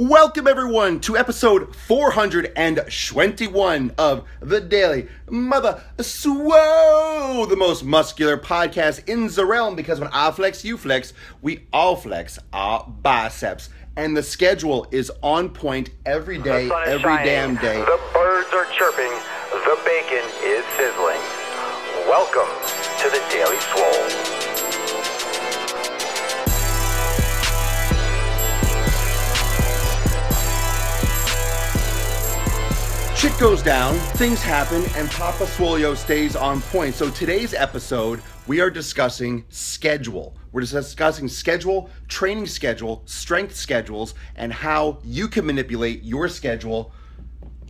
Welcome everyone to episode 421 of the Daily Mother Swole, the most muscular podcast in the realm, because when I flex, you flex, we all flex our biceps. And the schedule is on point every day, every damn day. The birds are chirping, the bacon is sizzling. Welcome to the Daily Swole. Shit goes down, things happen, and Papa Swolio stays on point. So today's episode, we are discussing schedule. We're discussing schedule, training schedule, strength schedules, and how you can manipulate your schedule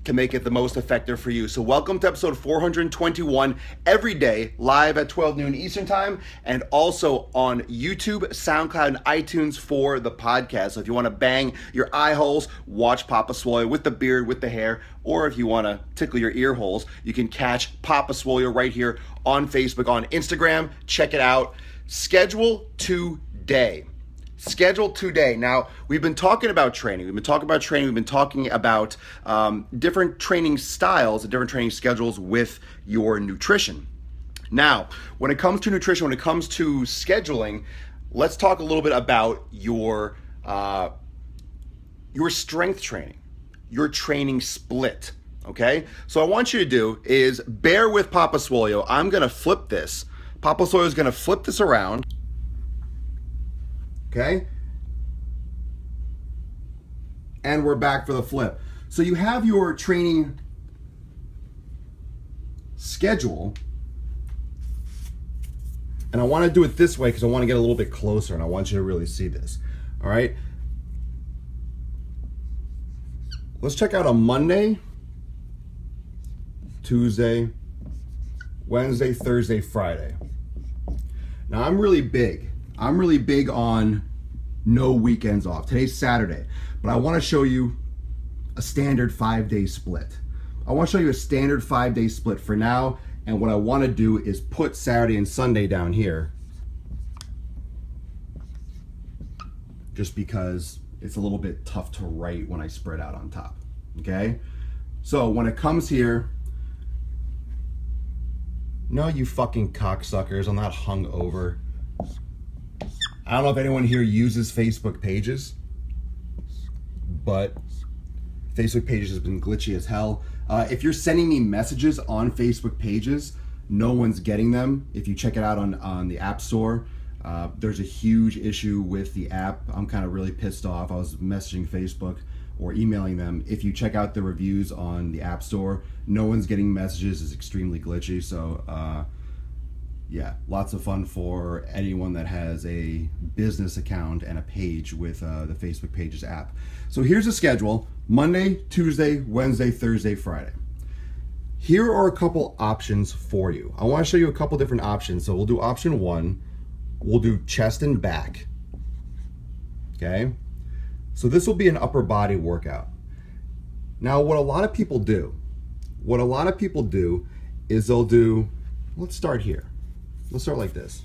to make it the most effective for you. So welcome to episode 421, every day, live at 12 noon Eastern time, and also on YouTube, SoundCloud, and iTunes for the podcast. So if you want to bang your eye holes, watch Papa Swolio with the beard, with the hair, or if you want to tickle your ear holes, you can catch Papa Swolio right here on Facebook, on Instagram. Check it out. Schedule today. Schedule today. Now, we've been talking about training. We've been talking about different training styles and different training schedules with your nutrition. Now, when it comes to nutrition, when it comes to scheduling, let's talk a little bit about your strength training, your training split, okay? So what I want you to do is bear with Papa Swolio. I'm going to flip this. Papa Swolio is going to flip this around. Okay, and we're back for the flip. So you have your training schedule, and I want to do it this way because I want to get a little bit closer and I want you to really see this. All right, let's check out a Monday, Tuesday, Wednesday, Thursday, Friday. Now I'm really big on no weekends off. Today's Saturday, but I want to show you a standard 5-day split. I want to show you a standard 5-day split for now, and what I want to do is put Saturday and Sunday down here just because it's a little bit tough to write when I spread out on top, okay? So when it comes here, no, you fucking cocksuckers, I'm not hungover. I don't know if anyone here uses Facebook pages, but Facebook pages has been glitchy as hell. If you're sending me messages on Facebook pages, no one's getting them. If you check it out on the App Store, there's a huge issue with the app. I'm kind of really pissed off. I was messaging Facebook or emailing them. If you check out the reviews on the App Store, no one's getting messages. It's extremely glitchy. So, yeah, lots of fun for anyone that has a business account and a page with the Facebook Pages app. So here's the schedule: Monday, Tuesday, Wednesday, Thursday, Friday. Here are a couple options for you. I want to show you a couple different options. So we'll do option one. We'll do chest and back. Okay? So this will be an upper body workout. Now, what a lot of people do is they'll do, let's start here. Let's start like this.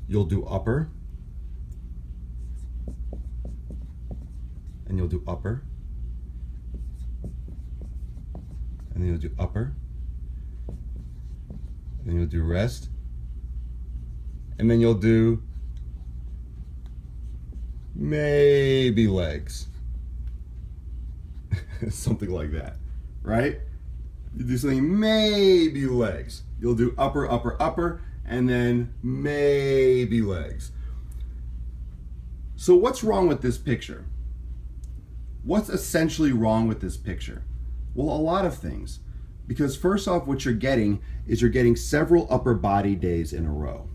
You'll do upper, and you'll do upper, and then you'll do upper, and then you'll do rest, and then you'll do maybe legs. Something like that. Right? You do something, maybe legs. You'll do upper, upper, upper, and then maybe legs. So what's wrong with this picture? What's essentially wrong with this picture? Well, a lot of things. Because first off, what you're getting is you're getting several upper body days in a row.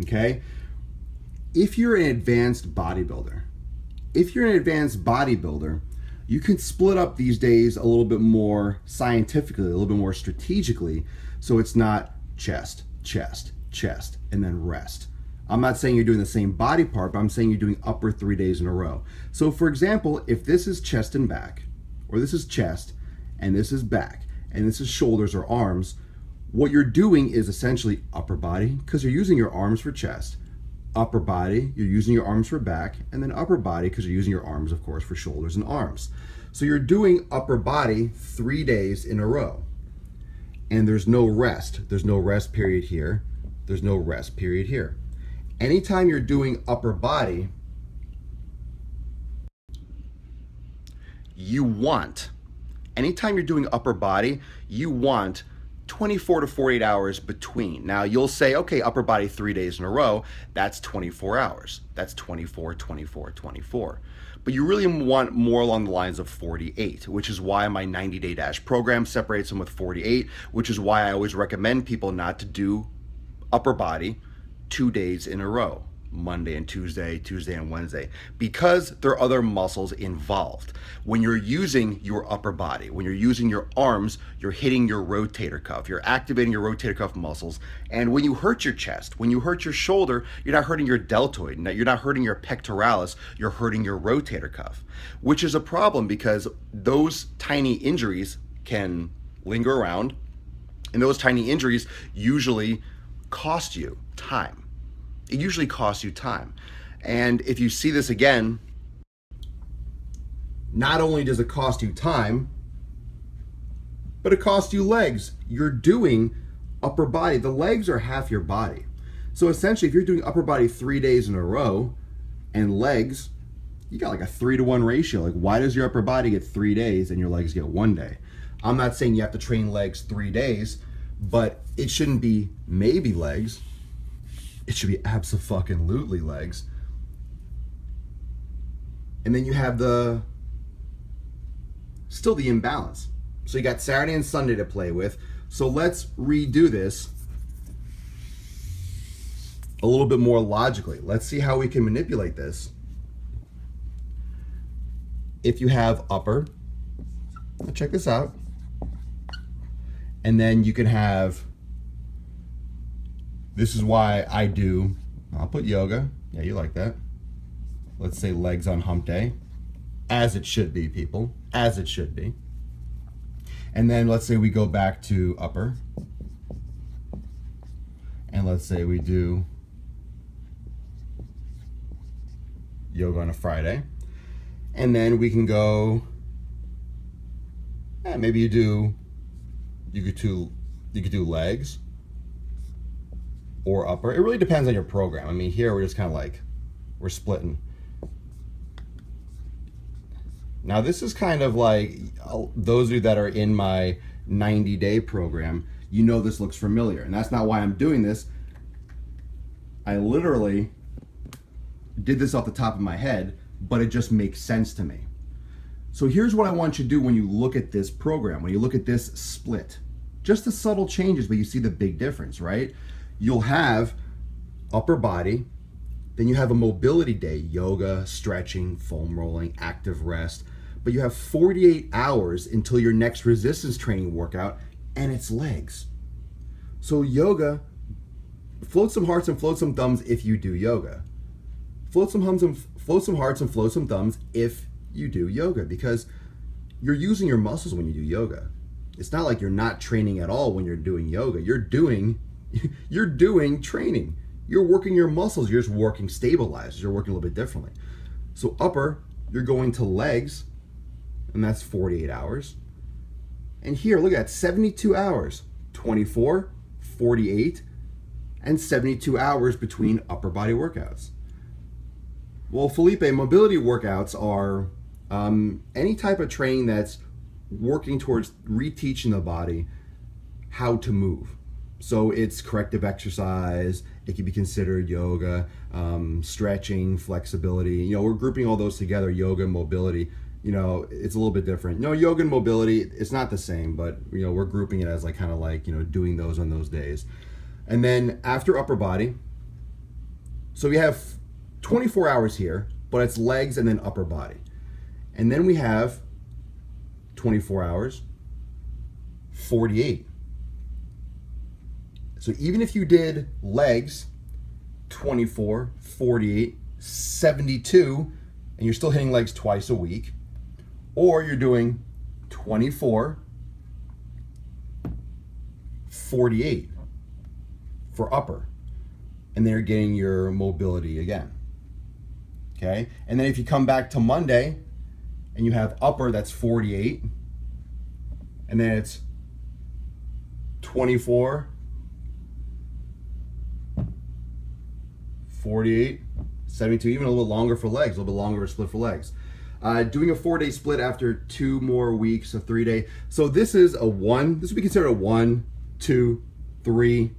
Okay? If you're an advanced bodybuilder, you can split up these days a little bit more scientifically, a little bit more strategically, so it's not chest, chest, chest, and then rest. I'm not saying you're doing the same body part, but I'm saying you're doing upper 3 days in a row. So for example, if this is chest and back, or this is chest, and this is back, and this is shoulders or arms, what you're doing is essentially upper body, because you're using your arms for chest. Upper body, you're using your arms for back, and then upper body, because you're using your arms, of course, for shoulders and arms. So you're doing upper body 3 days in a row. And there's no rest. There's no rest period here. There's no rest period here. Anytime you're doing upper body, anytime you're doing upper body, you want 24 to 48 hours between. Now you'll say, okay, upper body 3 days in a row, that's 24 hours. That's 24, 24, 24. But you really want more along the lines of 48, which is why my 90-day dash program separates them with 48, which is why I always recommend people not to do upper body 2 days in a row. Monday and Tuesday, Tuesday and Wednesday, because there are other muscles involved. When you're using your upper body, when you're using your arms, you're hitting your rotator cuff, you're activating your rotator cuff muscles. And when you hurt your chest, when you hurt your shoulder, you're not hurting your deltoid, you're not hurting your pectoralis, you're hurting your rotator cuff, which is a problem because those tiny injuries can linger around, and those tiny injuries usually cost you time. It usually costs you time. And if you see this again, not only does it cost you time, but it costs you legs. You're doing upper body. The legs are half your body. So essentially, if you're doing upper body 3 days in a row and legs, you got like a 3-to-1 ratio. Like, why does your upper body get 3 days and your legs get 1 day? I'm not saying you have to train legs 3 days, but it shouldn't be maybe legs. It should be abso-fucking-lutely legs. And then you have still the imbalance. So you got Saturday and Sunday to play with. So let's redo this a little bit more logically. Let's see how we can manipulate this. If you have upper, check this out. And then you can have, this is why I'll put yoga. Yeah, you like that. Let's say legs on hump day. As it should be, people. As it should be. And then let's say we go back to upper. And let's say we do yoga on a Friday. And then we can go, maybe you could do legs or upper. It really depends on your program. I mean, here we're just kind of like, we're splitting. Now this is kind of like, those of you that are in my 90-day program, you know this looks familiar. And that's not why I'm doing this. I literally did this off the top of my head, but it just makes sense to me. So here's what I want you to do when you look at this program, when you look at this split. Just the subtle changes, but you see the big difference, right? You'll have upper body, then you have a mobility day, yoga, stretching, foam rolling, active rest, but you have 48 hours until your next resistance training workout, and it's legs. So yoga, float some hearts and float some thumbs if you do yoga. Float some hearts and float some thumbs if you do yoga, because you're using your muscles when you do yoga. It's not like you're not training at all when you're doing yoga. You're doing training. You're working your muscles. You're just working stabilizers. You're working a little bit differently. So upper, you're going to legs, and that's 48 hours. And here, look at that, 72 hours, 24, 48, and 72 hours between upper body workouts. Well, Felipe, mobility workouts are any type of training that's working towards reteaching the body how to move. So it's corrective exercise, it can be considered yoga, stretching, flexibility. You know, we're grouping all those together, yoga and mobility. You know, it's a little bit different. No, yoga and mobility, it's not the same, but you know, we're grouping it as like kind of like, you know, doing those on those days. And then after upper body, so we have 24 hours here, but it's legs and then upper body. And then we have 24 hours, 48. So even if you did legs, 24, 48, 72, and you're still hitting legs twice a week, or you're doing 24, 48 for upper. And then you're getting your mobility again. Okay? And then if you come back to Monday and you have upper, that's 48. And then it's 24, 48, 72, even a little bit longer for legs, a little bit longer split for legs. Doing a 4-day split after 2 more weeks, a 3-day. So this is a 1, this would be considered a 1, 2, 3.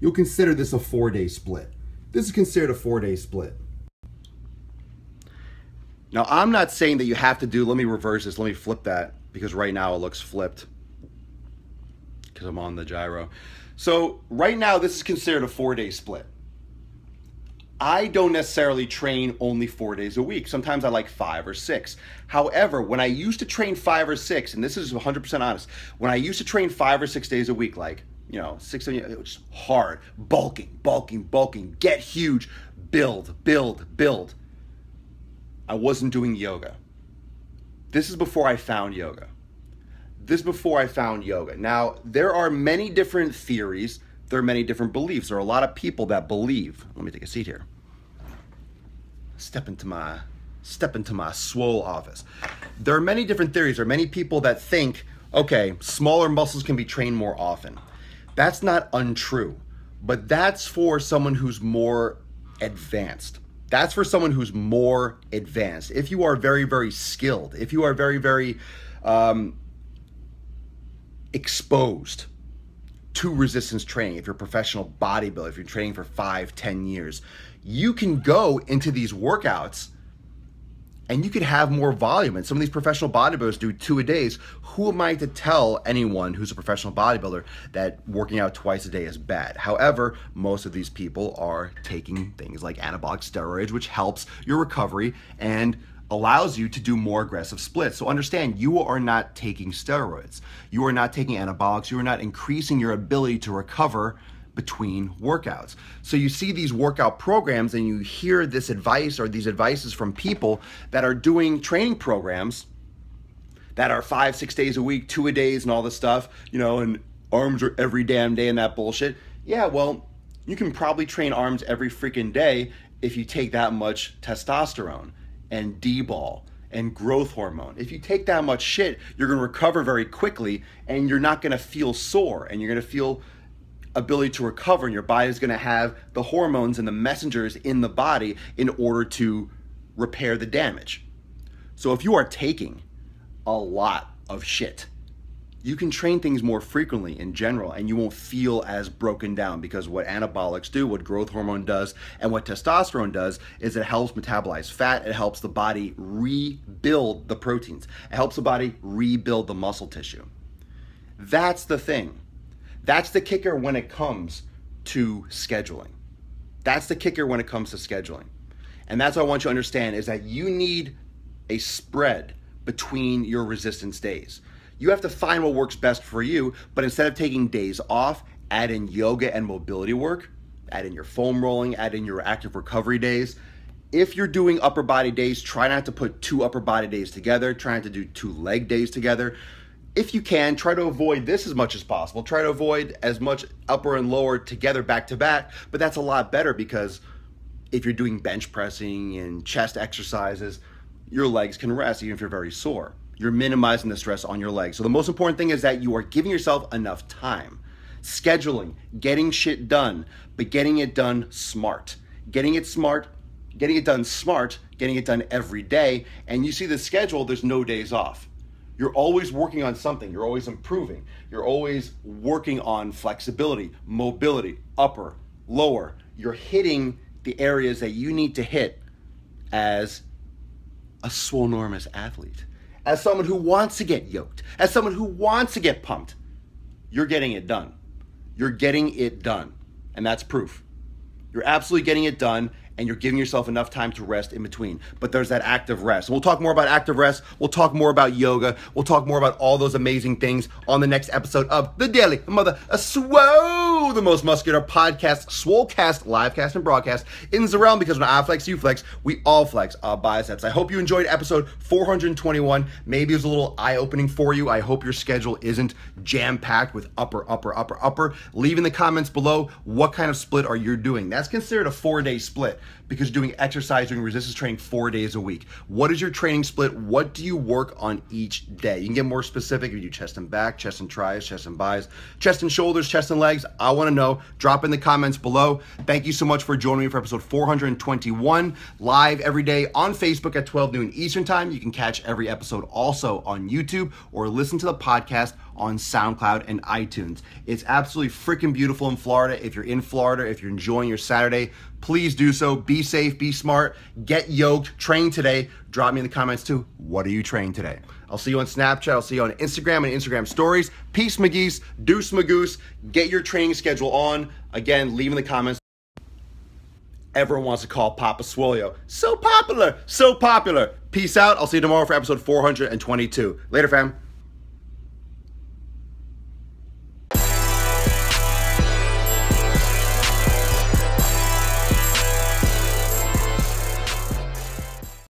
You'll consider this a 4-day split. This is considered a 4-day split. Now, I'm not saying that you have to do, let me reverse this, let me flip that, because right now it looks flipped, because I'm on the gyro. So right now, this is considered a 4-day split. I don't necessarily train only 4 days a week. Sometimes I like 5 or 6. However, when I used to train 5 or 6, and this is 100% honest, when I used to train 5 or 6 days a week, like, 6, 7, it was hard, bulking, get huge, build. I wasn't doing yoga. This is before I found yoga. Now, there are many different theories. There are many different beliefs. There are a lot of people that believe. Let me take a seat here. Step into my Swole office. There are many different theories. There are many people that think, okay, smaller muscles can be trained more often. That's not untrue, but that's for someone who's more advanced. If you are very, very skilled, if you are very, very exposed to resistance training, if you're a professional bodybuilder, if you're training for 5, 10 years, you can go into these workouts and you could have more volume. And some of these professional bodybuilders do 2 a days. Who am I to tell anyone who's a professional bodybuilder that working out twice a day is bad? However, most of these people are taking things like anabolic steroids, which helps your recovery and allows you to do more aggressive splits. So understand, you are not taking steroids. You are not taking anabolics. You are not increasing your ability to recover between workouts. So you see these workout programs and you hear this advice or these advices from people that are doing training programs that are 5, 6 days a week, 2 a days and all this stuff, and arms are every damn day and that bullshit. Yeah, well, you can probably train arms every freaking day if you take that much testosterone and D-ball and growth hormone. If you take that much shit, you're going to recover very quickly and you're not going to feel sore and you're going to feel ability to recover, and your body is going to have the hormones and the messengers in the body in order to repair the damage. So if you are taking a lot of shit, you can train things more frequently in general and you won't feel as broken down, because what anabolics do, what growth hormone does, and what testosterone does is it helps metabolize fat. It helps the body rebuild the proteins. It helps the body rebuild the muscle tissue. That's the thing. That's the kicker when it comes to scheduling. And that's what I want you to understand, is that you need a spread between your resistance days. You have to find what works best for you, but instead of taking days off, add in yoga and mobility work, add in your foam rolling, add in your active recovery days. If you're doing upper body days, try not to put 2 upper body days together, try not to do 2 leg days together. If you can, try to avoid this as much as possible. Try to avoid as much upper and lower together back to back, but that's a lot better, because if you're doing bench pressing and chest exercises, your legs can rest even if you're very sore. You're minimizing the stress on your legs. So the most important thing is that you are giving yourself enough time. Scheduling, getting shit done, but getting it done smart. Getting it done every day. And you see the schedule, there's no days off. You're always working on something. You're always improving. You're always working on flexibility, mobility, upper, lower. You're hitting the areas that you need to hit as a Swolenormous athlete. As someone who wants to get yoked, as someone who wants to get pumped, you're getting it done. And that's proof. You're absolutely getting it done, and you're giving yourself enough time to rest in between. But there's that active rest. And we'll talk more about active rest. We'll talk more about yoga. We'll talk more about all those amazing things on the next episode of The Daily Swole. the most muscular podcast, Swolecast, livecast, and broadcast in the realm, because when I flex, you flex, we all flex our biceps. I hope you enjoyed episode 421. Maybe it was a little eye-opening for you. I hope your schedule isn't jam-packed with upper. Leave in the comments below what kind of split are you doing. That's considered a 4-day split because you're doing exercise, doing resistance training 4 days a week. What is your training split? What do you work on each day? You can get more specific if you do chest and back, chest and tries, chest and bis, chest and shoulders, chest and legs. I want to know. Drop in the comments below. Thank you so much for joining me for episode 421, live every day on Facebook at 12 noon Eastern time. You can catch every episode also on YouTube or listen to the podcast on SoundCloud and iTunes. It's absolutely freaking beautiful in Florida. If you're in Florida, if you're enjoying your Saturday, please do so. Be safe, be smart, get yoked, train today. Drop me in the comments too. What are you training today? I'll see you on Snapchat. I'll see you on Instagram and Instagram stories. Peace, McGeese. Deuce, Magoose. Get your training schedule on. Again, leave in the comments. Everyone wants to call Papa Swolio. So popular, so popular. Peace out. I'll see you tomorrow for episode 422. Later, fam.